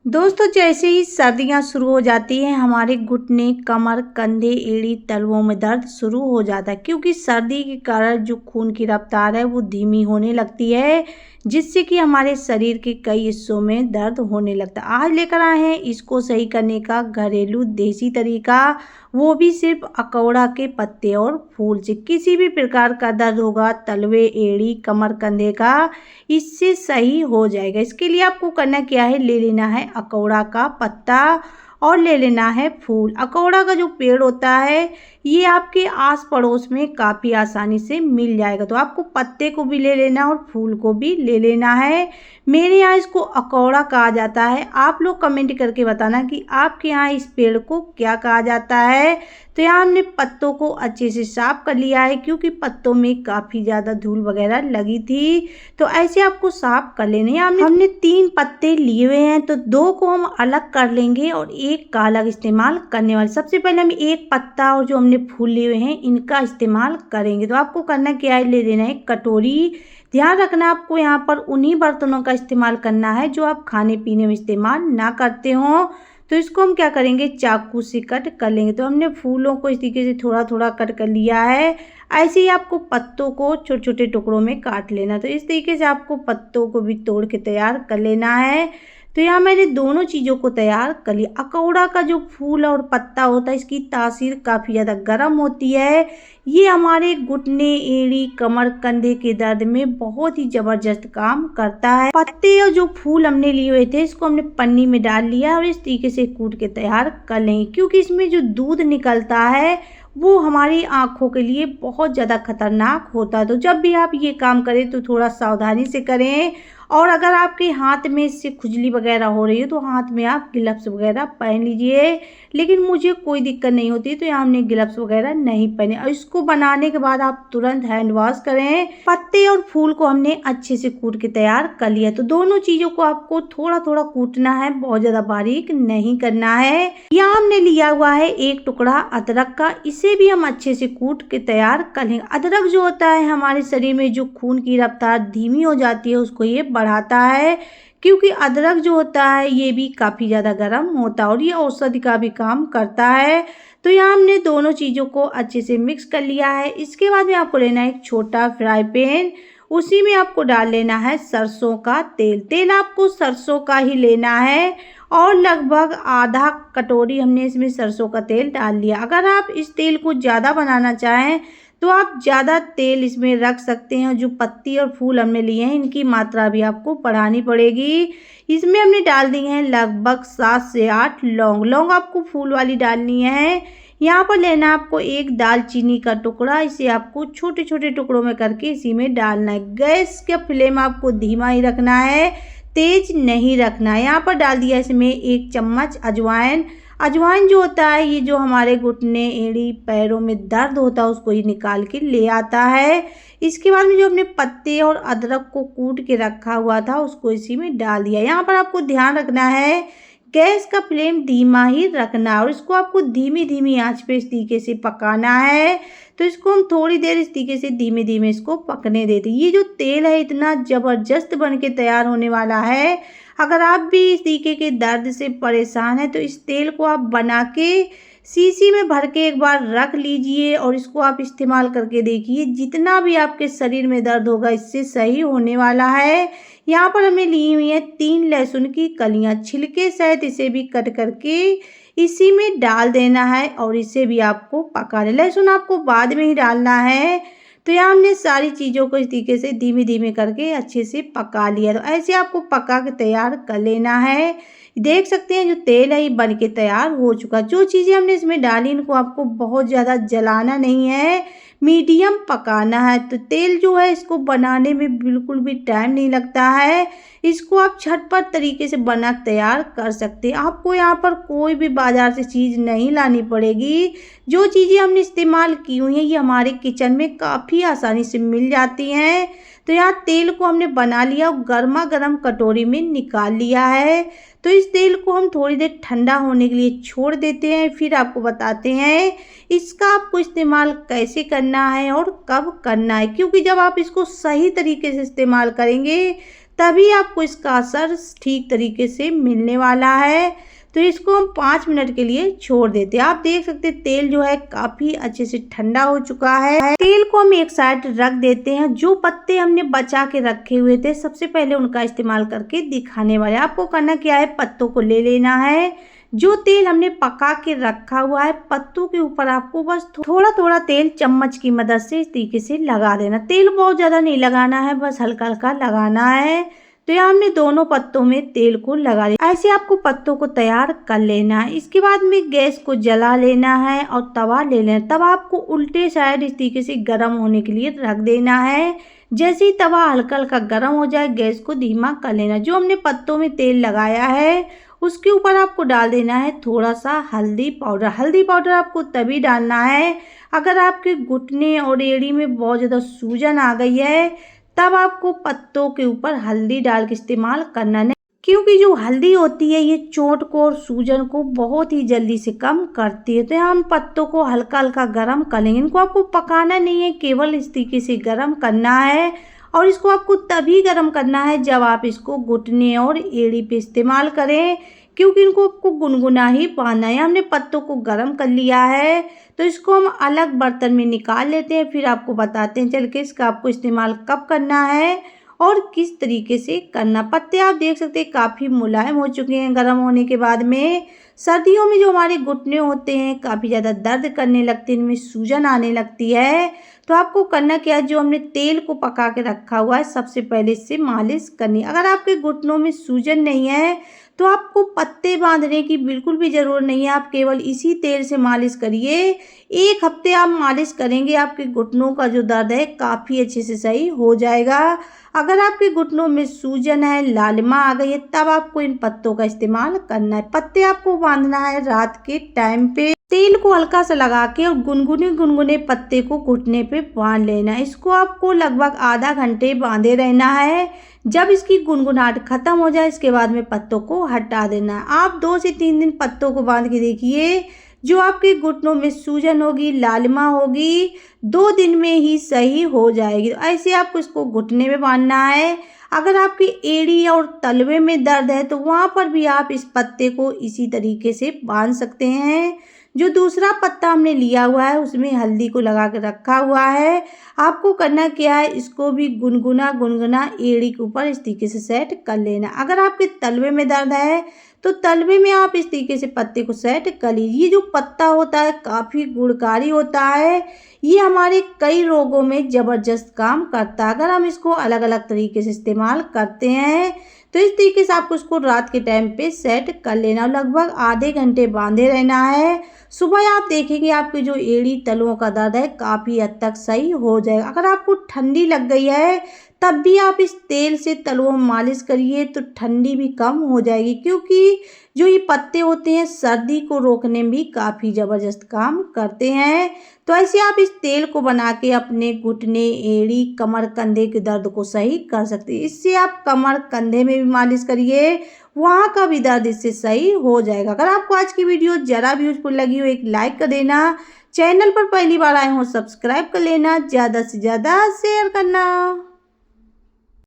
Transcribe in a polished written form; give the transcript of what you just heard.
दोस्तों, जैसे ही सर्दियाँ शुरू हो जाती हैं हमारे घुटने, कमर, कंधे, एड़ी, तलवों में दर्द शुरू हो जाता है क्योंकि सर्दी के कारण जो खून की रफ्तार है वो धीमी होने लगती है, जिससे कि हमारे शरीर के कई हिस्सों में दर्द होने लगता है। आज लेकर आए हैं इसको सही करने का घरेलू देसी तरीका, वो भी सिर्फ अकौड़ा के पत्ते और फूल से। किसी भी प्रकार का दर्द होगा, तलवे, एड़ी, कमर, कंधे का, इससे सही हो जाएगा। इसके लिए आपको करना क्या है, ले लेना है अकौड़ा का पत्ता और ले लेना है फूल। अकौड़ा का जो पेड़ होता है ये आपके आस पड़ोस में काफ़ी आसानी से मिल जाएगा, तो आपको पत्ते को भी ले लेना और फूल को भी ले लेना है। मेरे यहाँ इसको अकौड़ा कहा जाता है। आप लोग कमेंट करके बताना कि आपके यहाँ इस पेड़ को क्या कहा जाता है। तो यहाँ हमने पत्तों को अच्छे से साफ कर लिया है क्योंकि पत्तों में काफ़ी ज़्यादा धूल वगैरह लगी थी, तो ऐसे आपको साफ कर लेने हैं। हमने 3 पत्ते लिए हुए हैं, तो 2 को हम अलग कर लेंगे और एक का अलग इस्तेमाल करने वाले। सबसे पहले हम एक पत्ता और जो हमने फूल लिए हुए हैं इनका इस्तेमाल करेंगे। तो आपको करना क्या है, ले लेना है कटोरी। ध्यान रखना आपको यहाँ पर उन्हीं बर्तनों का इस्तेमाल करना है जो आप खाने पीने में इस्तेमाल ना करते हो। तो इसको हम क्या करेंगे, चाकू से कट कर लेंगे। तो हमने फूलों को इस तरीके से थोड़ा थोड़ा कट कर लिया है। ऐसे ही आपको पत्तों को छोटे छोटे टुकड़ों में काट लेना। तो इस तरीके से आपको पत्तों को भी तोड़ के तैयार कर लेना है। तो यहाँ मैंने दोनों चीज़ों को तैयार कर लिया। अकौड़ा का जो फूल और पत्ता होता है इसकी तासीर काफ़ी ज़्यादा गर्म होती है। ये हमारे घुटने, एड़ी, कमर, कंधे के दर्द में बहुत ही ज़बरदस्त काम करता है। पत्ते और जो फूल हमने लिए हुए थे इसको हमने पन्नी में डाल लिया और इस तरीके से कूट के तैयार कर लेंगे क्योंकि इसमें जो दूध निकलता है वो हमारी आँखों के लिए बहुत ज़्यादा खतरनाक होता है। तो जब भी आप ये काम करें तो थोड़ा सावधानी से करें। और अगर आपके हाथ में इससे खुजली वगैरह हो रही है तो हाथ में आप ग्लव्स वगैरह पहन लीजिए, लेकिन मुझे कोई दिक्कत नहीं होती तो यहाँ हमने ग्लव्स वगैरह नहीं पहने। और इसको बनाने के बाद आप तुरंत हैंड वॉश करें। पत्ते और फूल को हमने अच्छे से कूट के तैयार कर लिया। तो दोनों चीज़ों को आपको थोड़ा थोड़ा कूटना है, बहुत ज़्यादा बारीक नहीं करना है। यहाँ हमने लिया हुआ है एक टुकड़ा अदरक का, इसे भी हम अच्छे से कूट के तैयार कर लेंगे। अदरक जो होता है हमारे शरीर में जो खून की रफ्तार धीमी हो जाती है उसको ये बढ़ाता है, क्योंकि अदरक जो होता है ये भी काफ़ी ज़्यादा गर्म होता है और ये औषधि का भी काम करता है। तो यहाँ हमने दोनों चीज़ों को अच्छे से मिक्स कर लिया है। इसके बाद में आपको लेना है एक छोटा फ्राई पैन, उसी में आपको डाल लेना है सरसों का तेल। तेल आपको सरसों का ही लेना है और लगभग आधा कटोरी हमने इसमें सरसों का तेल डाल लिया। अगर आप इस तेल को ज़्यादा बनाना चाहें तो आप ज़्यादा तेल इसमें रख सकते हैं। जो पत्ती और फूल हमने लिए हैं इनकी मात्रा भी आपको बढ़ानी पड़ेगी। इसमें हमने डाल दी हैं लगभग 7 से 8 लौंग। लौंग आपको फूल वाली डालनी है। यहाँ पर लेना आपको एक दालचीनी का टुकड़ा, इसे आपको छोटे छोटे टुकड़ों में करके इसी में डालना है। गैस का फ्लेम आपको धीमा ही रखना है, तेज नहीं रखना है। यहाँ पर डाल दिया इसमें 1 चम्मच अजवाइन। अजवाइन जो होता है ये जो हमारे घुटने, एड़ी, पैरों में दर्द होता है उसको ये निकाल के ले आता है। इसके बाद में जो हमने पत्ते और अदरक को कूट के रखा हुआ था उसको इसी में डाल दिया। यहाँ पर आपको ध्यान रखना है गैस का फ्लेम धीमा ही रखना और इसको आपको धीमी धीमी आंच पे इस तरीके से पकाना है। तो इसको हम थोड़ी देर इस तरीके से धीमे धीमे इसको पकने देते। ये जो तेल है इतना ज़बरदस्त बन के तैयार होने वाला है। अगर आप भी इस तरीके के दर्द से परेशान हैं तो इस तेल को आप बना के शीशी में भर के एक बार रख लीजिए और इसको आप इस्तेमाल करके देखिए। जितना भी आपके शरीर में दर्द होगा इससे सही होने वाला है। यहाँ पर हमने ली हुई है 3 लहसुन की कलियाँ, छिलके सहित इसे भी कट करके इसी में डाल देना है और इसे भी आपको पका लेना। लहसुन आपको बाद में ही डालना है। तो यहाँ हमने सारी चीज़ों को इस तरीके से धीमे धीमे करके अच्छे से पका लिया। तो ऐसे आपको पका के तैयार कर लेना है। देख सकते हैं जो तेल है ये बन के तैयार हो चुका। जो चीज़ें हमने इसमें डाली इनको आपको बहुत ज़्यादा जलाना नहीं है, मीडियम पकाना है। तो तेल जो है इसको बनाने में बिल्कुल भी टाइम नहीं लगता है। इसको आप झटपट तरीके से बना तैयार कर सकते हैं। आपको यहाँ पर कोई भी बाज़ार से चीज़ नहीं लानी पड़ेगी। जो चीज़ें हमने इस्तेमाल की हुई हैं ये हमारे किचन में काफ़ी आसानी से मिल जाती हैं। तो यहाँ तेल को हमने बना लिया और गर्मा गर्म कटोरी में निकाल लिया है। तो इस तेल को हम थोड़ी देर ठंडा होने के लिए छोड़ देते हैं, फिर आपको बताते हैं इसका आपको इस्तेमाल कैसे करना है और कब करना है। क्योंकि जब आप इसको सही तरीके से इस्तेमाल करेंगे तभी आपको इसका असर ठीक तरीके से मिलने वाला है। तो इसको हम 5 मिनट के लिए छोड़ देते हैं। आप देख सकते हैं तेल जो है काफ़ी अच्छे से ठंडा हो चुका है। तेल को हम एक साइड रख देते हैं। जो पत्ते हमने बचा के रखे हुए थे सबसे पहले उनका इस्तेमाल करके दिखाने वाले। आपको करना क्या है, पत्तों को ले लेना है। जो तेल हमने पका के रखा हुआ है पत्तों के ऊपर आपको बस थोड़ा थोड़ा तेल चम्मच की मदद से इस तरीके से लगा देना। तेल बहुत ज़्यादा नहीं लगाना है, बस हल्का हल्का लगाना है। तो यहाँ हमने दोनों पत्तों में तेल को लगा लिया। ऐसे आपको पत्तों को तैयार कर लेना है। इसके बाद में गैस को जला लेना है और तवा ले लेना है। तवा आपको उल्टे साइड इस तरीके से गर्म होने के लिए रख देना है। जैसे ही तवा हल्का हल्का गर्म हो जाए गैस को धीमा कर लेना। जो हमने पत्तों में तेल लगाया है उसके ऊपर आपको डाल देना है थोड़ा सा हल्दी पाउडर। हल्दी पाउडर आपको तभी डालना है अगर आपके घुटने और एड़ी में बहुत ज़्यादा सूजन आ गई है, तब आपको पत्तों के ऊपर हल्दी डाल के इस्तेमाल करना है, क्योंकि जो हल्दी होती है ये चोट को और सूजन को बहुत ही जल्दी से कम करती है। तो यहाँ हम पत्तों को हल्का हल्का गर्म कर लेंगे। इनको आपको पकाना नहीं है, केवल इस तरीके से गर्म करना है। और इसको आपको तभी गर्म करना है जब आप इसको घुटने और एड़ी पे इस्तेमाल करें, क्योंकि इनको आपको गुनगुना ही बांधना है। हमने पत्तों को गर्म कर लिया है तो इसको हम अलग बर्तन में निकाल लेते हैं। फिर आपको बताते हैं चल के इसका आपको इस्तेमाल कब करना है और किस तरीके से करना। पत्ते आप देख सकते हैं काफ़ी मुलायम हो चुके हैं गर्म होने के बाद में। सर्दियों में जो हमारे घुटने होते हैं काफ़ी ज़्यादा दर्द करने लगते हैं, इनमें सूजन आने लगती है। तो आपको करना क्या है, जो हमने तेल को पका के रखा हुआ है सबसे पहले इससे मालिश करनी। अगर आपके घुटनों में सूजन नहीं है तो आपको पत्ते बांधने की बिल्कुल भी ज़रूरत नहीं है। आप केवल इसी तेल से मालिश करिए। 1 हफ्ते आप मालिश करेंगे आपके घुटनों का जो दर्द है काफ़ी अच्छे से सही हो जाएगा। अगर आपके घुटनों में सूजन है, लालिमा आ गई है, तब आपको इन पत्तों का इस्तेमाल करना है। पत्ते आपको बांधना है रात के टाइम पे। तेल को हल्का सा लगा के और गुनगुने गुनगुने पत्ते को घुटने पे बांध लेना है। इसको आपको लगभग आधा घंटे बांधे रहना है। जब इसकी गुनगुनाहट खत्म हो जाए इसके बाद में पत्तों को हटा देना है। आप 2 से 3 दिन पत्तों को बांध के देखिए, जो आपके घुटनों में सूजन होगी, लालिमा होगी, 2 दिन में ही सही हो जाएगी। ऐसे आपको इसको घुटने में बांधना है। अगर आपकी एड़ी और तलवे में दर्द है तो वहाँ पर भी आप इस पत्ते को इसी तरीके से बांध सकते हैं। जो दूसरा पत्ता हमने लिया हुआ है उसमें हल्दी को लगा के रखा हुआ है। आपको करना क्या है, इसको भी गुनगुना गुनगुना एड़ी के ऊपर इस तरीके से सेट कर लेना। अगर आपके तलवे में दर्द है तो तलवे में आप इस तरीके से पत्ते को सेट कर लीजिए। ये जो पत्ता होता है काफ़ी गुणकारी होता है। ये हमारे कई रोगों में ज़बरदस्त काम करता है अगर हम इसको अलग अलग तरीके से इस्तेमाल करते हैं। तो इस तरीके से आपको इसको रात के टाइम पे सेट कर लेना। लगभग आधे घंटे बांधे रहना है। सुबह आप देखेंगे आपके जो एड़ी तलवों का दर्द है काफ़ी हद तक सही हो जाएगा। अगर आपको ठंडी लग गई है तब भी आप इस तेल से तलवों में मालिश करिए तो ठंडी भी कम हो जाएगी, क्योंकि जो ये पत्ते होते हैं सर्दी को रोकने में भी काफ़ी ज़बरदस्त काम करते हैं। तो ऐसे आप इस तेल को बना के अपने घुटने, एड़ी, कमर, कंधे के दर्द को सही कर सकते हैं। इससे आप कमर, कंधे में भी मालिश करिए, वहाँ का भी दर्द इससे सही हो जाएगा। अगर आपको आज की वीडियो ज़रा भी यूजफुल लगी हो एक लाइक कर देना। चैनल पर पहली बार आए हो सब्सक्राइब कर लेना। ज़्यादा से ज़्यादा शेयर करना।